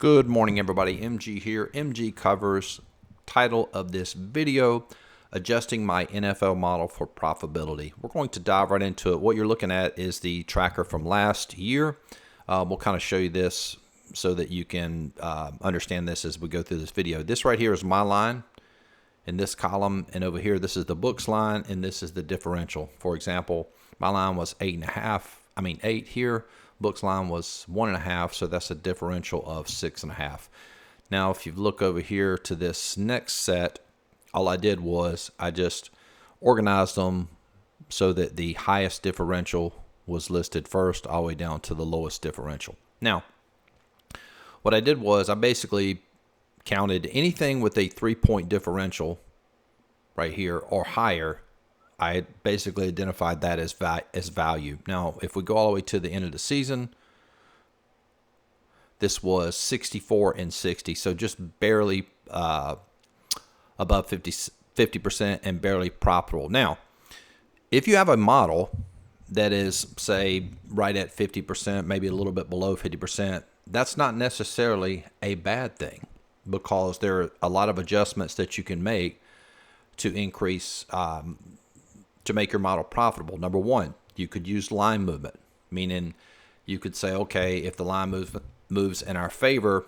Good morning, everybody. MG here, MGCovers. Title of this video, Adjusting My NFL Model for Profitability. We're going to dive right into it. What you're looking at is the tracker from last year. We'll kind of show you this so that you can understand this as we go through this video. This right here is my line in this column, and over here this is the books line, and this is the differential. For example, my line was 8 here. Books line was 1.5, so that's a differential of 6.5. Now, if you look over here to this next set, all I did was I just organized them so that the highest differential was listed first, all the way down to the lowest differential. Now, what I did was I basically counted anything with a 3-point differential right here or higher. I basically identified that as value. Now, if we go all the way to the end of the season, this was 64 and 60, so just barely above 50% and barely profitable. Now, if you have a model that is, say, right at 50%, maybe a little bit below 50%, that's not necessarily a bad thing, because there are a lot of adjustments that you can make to increase to make your model profitable. Number one, you could use line movement, meaning you could say, okay, if the line moves in our favor,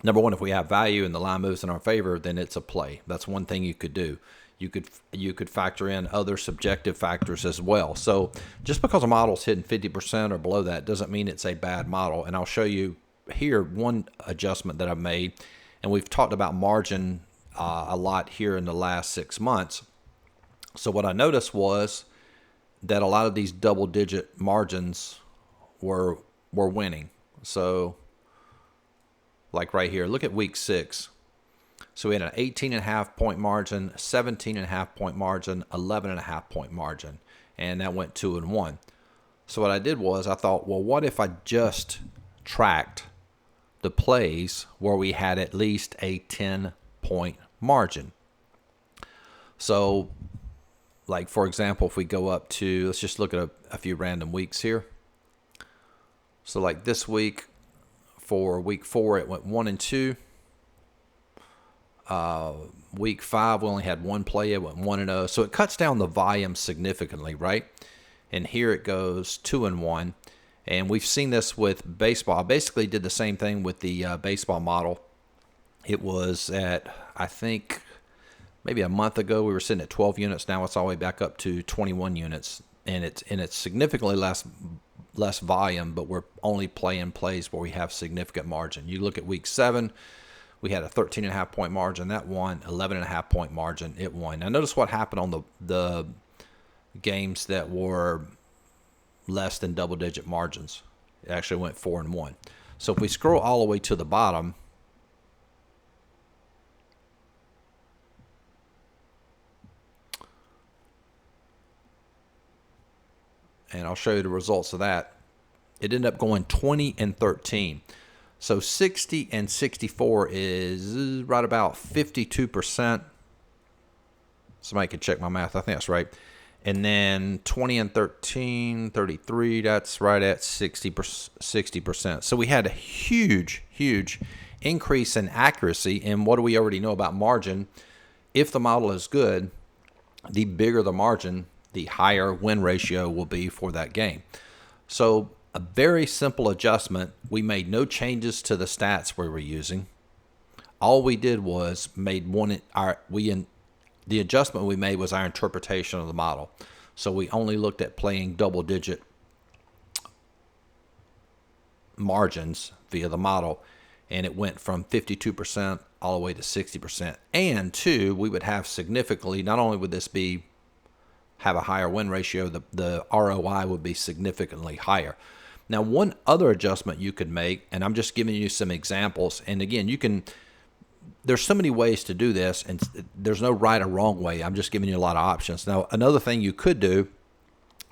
number one, if we have value and the line moves in our favor, then it's a play. That's one thing you could do. You could factor in other subjective factors as well. So just because a model is hitting 50% or below that doesn't mean it's a bad model. And I'll show you here one adjustment that I've made, and we've talked about margin a lot here in the last 6 months. So what I noticed was that a lot of these double-digit margins were winning. So like right here, look at week 6. So we had an 18.5 point margin, 17.5 point margin, 11.5 point margin, and that went 2-1. So what I did was I thought, well, what if I just tracked the plays where we had at least a 10-point margin? So, like, for example, if we go up to, let's just look at a few random weeks here. So like this week, for week 4, it went 1-2. Week 5, we only had one play. It went 1-0. So it cuts down the volume significantly, right? And here it goes 2-1. And we've seen this with baseball. I basically did the same thing with the baseball model. It was at, I think, maybe a month ago, we were sitting at 12 units. Now it's all the way back up to 21 units. And it's significantly less volume, but we're only playing plays where we have significant margin. You look at week 7, we had a 13.5 point margin, that won. 11.5 point margin, it won. Now notice what happened on the games that were less than double-digit margins. It actually went 4-1. So if we scroll all the way to the bottom, and I'll show you the results of that, it ended up going 20 and 13. So 60 and 64 is right about 52%. Somebody can check my math. I think that's right. And then 20 and 13, 33, that's right at 60%. So we had a huge increase in accuracy. And what do we already know about margin? If the model is good, the bigger the margin, the higher win ratio will be for that game. So a very simple adjustment. We made no changes to the stats we were using. All we did was the adjustment we made was our interpretation of the model. So we only looked at playing double-digit margins via the model, and it went from 52% all the way to 60%. And two, we would have significantly, not only would this have a higher win ratio, the ROI would be significantly higher. Now, one other adjustment you could make, and I'm just giving you some examples, and again, there's so many ways to do this, and there's no right or wrong way. I'm just giving you a lot of options. Now, another thing you could do,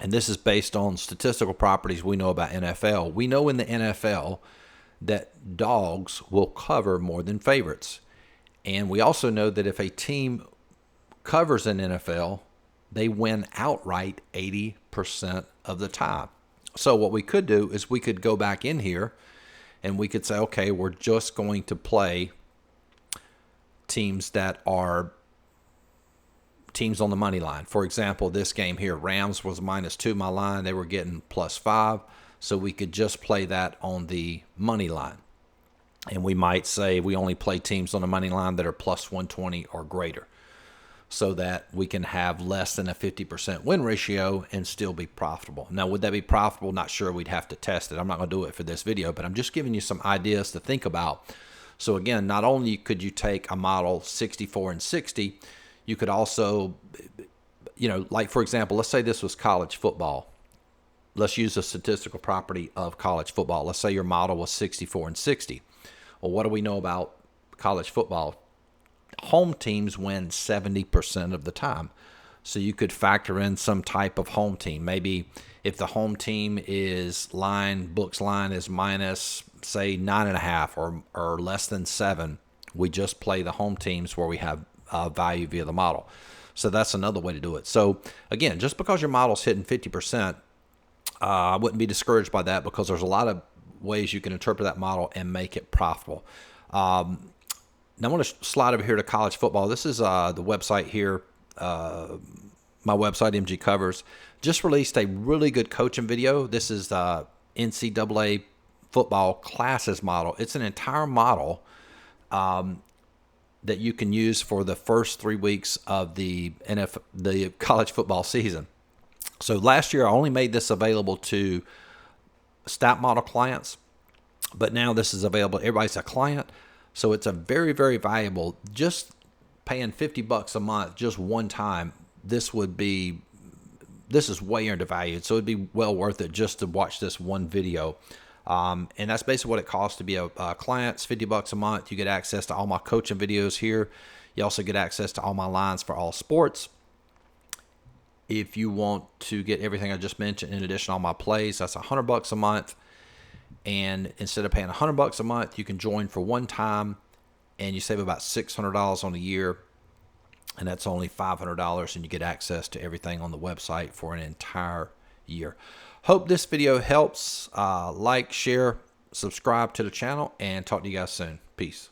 and this is based on statistical properties we know about NFL. We know in the NFL that dogs will cover more than favorites. And we also know that if a team covers in NFL, they win outright 80% of the time. So what we could do is we could go back in here and we could say, okay, we're just going to play teams that are teams on the money line. For example, this game here, Rams was -2 my line. They were getting +5. So we could just play that on the money line. And we might say we only play teams on the money line that are +120 or greater, so that we can have less than a 50% win ratio and still be profitable. Now, would that be profitable? Not sure. We'd have to test it. I'm not going to do it for this video, but I'm just giving you some ideas to think about. So again, not only could you take a model 64 and 60, you could also, like for example, let's say this was college football. Let's use a statistical property of college football. Let's say your model was 64 and 60. Well, what do we know about college football? Home teams win 70% of the time. So you could factor in some type of home team. Maybe if the home team is books line is minus, say, 9.5 or less than 7, we just play the home teams where we have value via the model. So that's another way to do it. So again, just because your model's hitting 50%, I wouldn't be discouraged by that, because there's a lot of ways you can interpret that model and make it profitable. Now I want to slide over here to college football. This is the website here. My website, MGCovers, just released a really good coaching video. This is the NCAA football classes model. It's an entire model that you can use for the first 3 weeks of the college football season. So last year I only made this available to stat model clients, but now this is available. Everybody's a client. So it's a very, very valuable. Just paying $50 a month just one time, this is way undervalued. So it'd be well worth it just to watch this one video. And that's basically what it costs to be a client. It's $50 a month. You get access to all my coaching videos here. You also get access to all my lines for all sports. If you want to get everything I just mentioned, in addition to all my plays, that's $100 a month. And instead of paying $100 a month, you can join for one time, and you save about $600 on a year. And that's only $500, and you get access to everything on the website for an entire year. Hope this video helps. Like, share, subscribe to the channel, and talk to you guys soon. Peace.